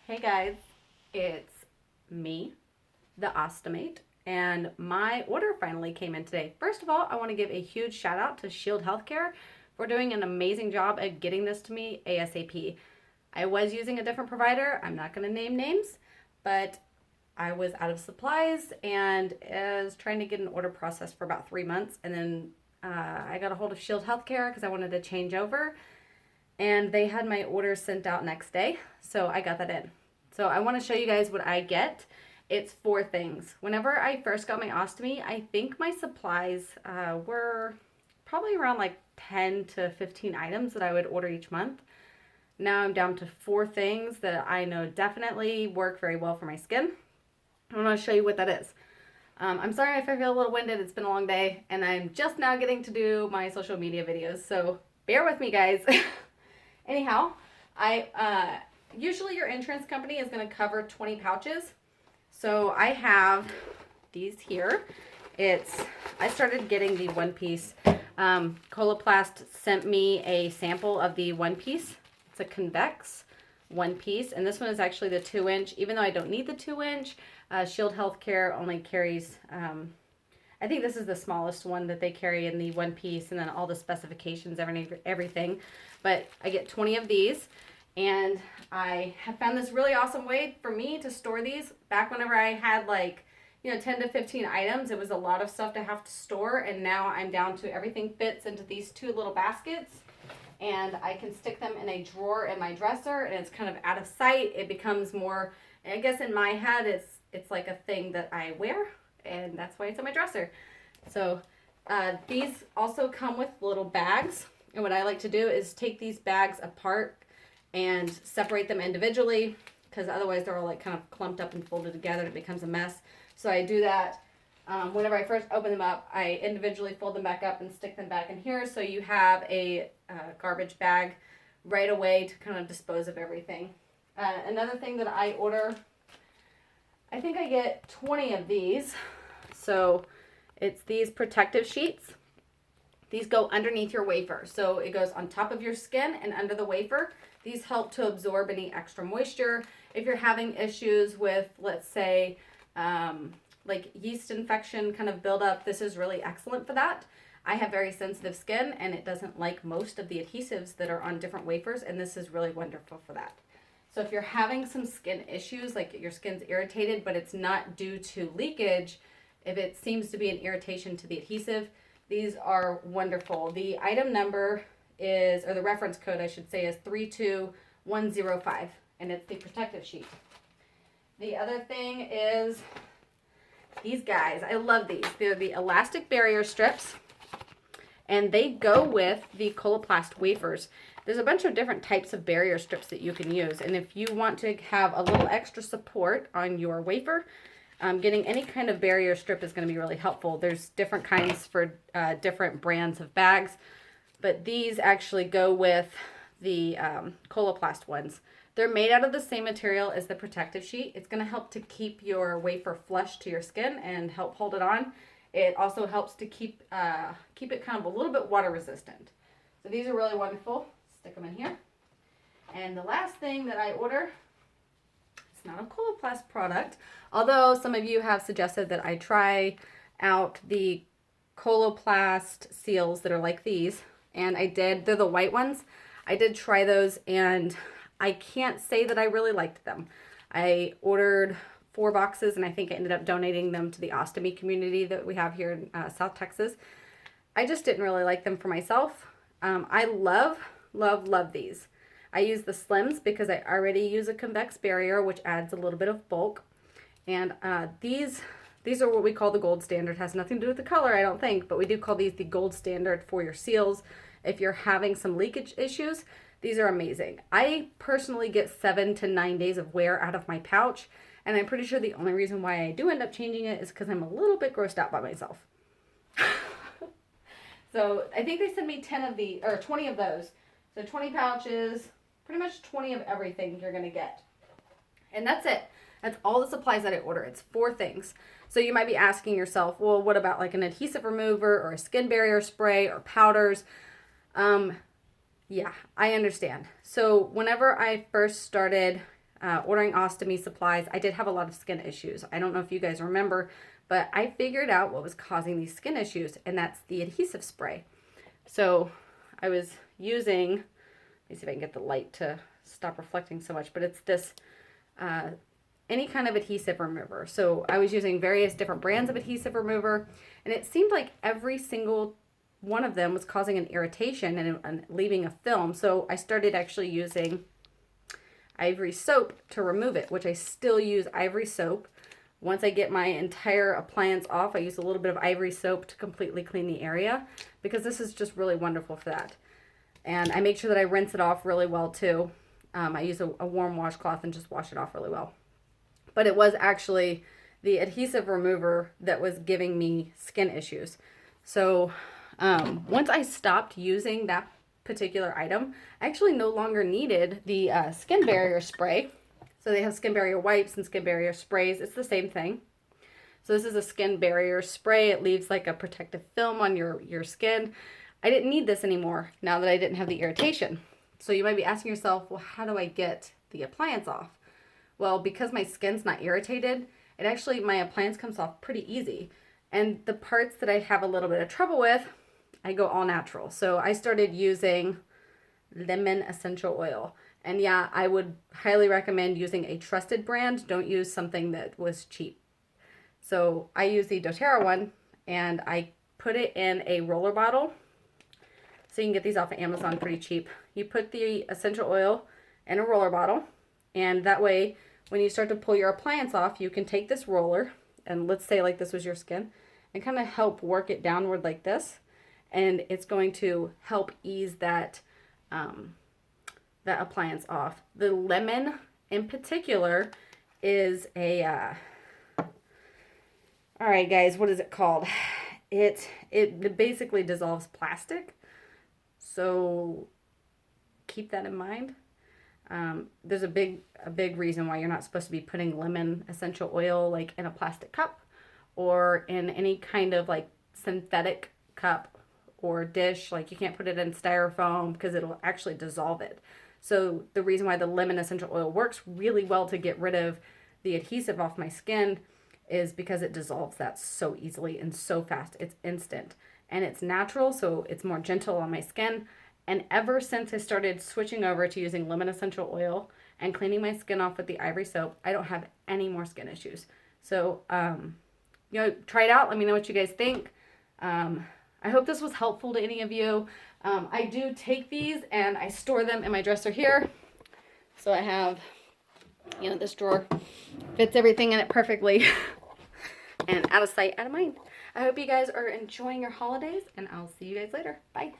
Hey guys, it's me, the Ostomate, and my order finally came in today. First of all, I want to give a huge shout out to Shield Healthcare for doing an amazing job at getting this to me ASAP. I was using a different provider, I'm not going to name names, but I was out of supplies and was trying to get an order processed for about 3 months, and then I got a hold of Shield Healthcare because I wanted to change over, and they had my order sent out next day, so I got that in. So I want to show you guys what I get. It's 4 things. Whenever I first got my ostomy, I think my supplies were probably around like 10 to 15 items that I would order each month. Now I'm down to 4 things that I know definitely work very well for my skin. I want to show you what that is. I'm sorry if I feel a little winded. It's been a long day, and I'm just now getting to do my social media videos, so bear with me, guys. Anyhow, usually your insurance company is going to cover 20 pouches. So I have these here. I started getting the one piece. Coloplast sent me a sample of the one piece. It's a convex one piece, and this one is actually the 2-inch. Even though I don't need the 2-inch, Shield Healthcare only carries, I think this is the smallest one that they carry in the one piece, and then all the specifications, everything. But I get 20 of these, and I have found this really awesome way for me to store these. Back whenever I had 10 to 15 items, it was a lot of stuff to have to store, and now I'm down to everything fits into these 2 little baskets, and I can stick them in a drawer in my dresser, and it's kind of out of sight. It becomes more, I guess in my head, it's like a thing that I wear, and that's why it's in my dresser. So these also come with little bags, and what I like to do is take these bags apart and separate them individually, because otherwise they're all kind of clumped up and folded together and it becomes a mess. So I do that whenever I first open them up. I individually fold them back up and stick them back in here, so you have a garbage bag right away to kind of dispose of everything. Another thing that I order, I think I get 20 of these. So it's these protective sheets. These go underneath your wafer. So it goes on top of your skin and under the wafer. These help to absorb any extra moisture. If you're having issues with, let's say, like yeast infection kind of buildup, this is really excellent for that. I have very sensitive skin, and it doesn't like most of the adhesives that are on different wafers, and this is really wonderful for that. So if you're having some skin issues, like your skin's irritated, but it's not due to leakage, if it seems to be an irritation to the adhesive, these are wonderful. The item number is, or the reference code I should say, is 32105, and it's the protective sheet. The other thing is these guys. I love these. They're the Elastic Barrier Strips, and they go with the Coloplast wafers. There's a bunch of different types of barrier strips that you can use, and if you want to have a little extra support on your wafer, getting any kind of barrier strip is going to be really helpful. There's different kinds for different brands of bags, but these actually go with the Coloplast ones. They're made out of the same material as the protective sheet. It's going to help to keep your wafer flush to your skin and help hold it on. It also helps to keep it kind of a little bit water resistant. So these are really wonderful. Stick them in here. And the last thing that I order, it's not a Coloplast product, although some of you have suggested that I try out the Coloplast seals that are like these, and I did. They're the white ones. I did try those, and I can't say that I really liked them. I ordered 4 boxes, and I think I ended up donating them to the ostomy community that we have here in South Texas. I just didn't really like them for myself. I love these. I use the slims because I already use a convex barrier, which adds a little bit of bulk. And these are what we call the gold standard. It has nothing to do with the color, I don't think, but we do call these the gold standard for your seals. If you're having some leakage issues, these are amazing. I personally get 7 to 9 days of wear out of my pouch, and I'm pretty sure the only reason why I do end up changing it is because I'm a little bit grossed out by myself. So I think they sent me 20 of those. So 20 pouches, pretty much 20 of everything you're going to get. And that's it. That's all the supplies that I order. It's 4 things. So you might be asking yourself, well, what about like an adhesive remover or a skin barrier spray or powders? Yeah, I understand. So whenever I first started ordering ostomy supplies, I did have a lot of skin issues. I don't know if you guys remember, but I figured out what was causing these skin issues, and that's the adhesive spray. So I was using, let me see if I can get the light to stop reflecting so much, but it's this any kind of adhesive remover. So I was using various different brands of adhesive remover, and it seemed like every single one of them was causing an irritation and leaving a film. So I started actually using Ivory soap to remove it, which I still use Ivory soap. Once I get my entire appliance off, I use a little bit of Ivory soap to completely clean the area, because this is just really wonderful for that. And I make sure that I rinse it off really well too. I use a warm washcloth and just wash it off really well. But it was actually the adhesive remover that was giving me skin issues. So once I stopped using that particular item, I actually no longer needed the skin barrier spray. So they have skin barrier wipes and skin barrier sprays. It's the same thing. So this is a skin barrier spray. It leaves like a protective film on your skin. I didn't need this anymore now that I didn't have the irritation. So you might be asking yourself, well, how do I get the appliance off? Well, because my skin's not irritated, my appliance comes off pretty easy. And the parts that I have a little bit of trouble with, I go all natural. So I started using lemon essential oil. And yeah, I would highly recommend using a trusted brand. Don't use something that was cheap. So I use the doTERRA one, and I put it in a roller bottle. So you can get these off of Amazon pretty cheap. You put the essential oil in a roller bottle, and that way when you start to pull your appliance off, you can take this roller, and let's say like this was your skin, and kind of help work it downward like this, and it's going to help ease that that appliance off. The lemon in particular is a all right guys, what is it called? It basically dissolves plastic, so keep that in mind. There's a big reason why you're not supposed to be putting lemon essential oil like in a plastic cup or in any kind of like synthetic cup or dish. Like you can't put it in styrofoam because it'll actually dissolve it. So the reason why the lemon essential oil works really well to get rid of the adhesive off my skin is because it dissolves that so easily and so fast. It's instant and it's natural, so it's more gentle on my skin. And ever since I started switching over to using lemon essential oil and cleaning my skin off with the Ivory soap, I don't have any more skin issues. So, try it out. Let me know what you guys think. I hope this was helpful to any of you. I do take these and I store them in my dresser here. So I have, this drawer fits everything in it perfectly. And out of sight, out of mind. I hope you guys are enjoying your holidays, and I'll see you guys later. Bye.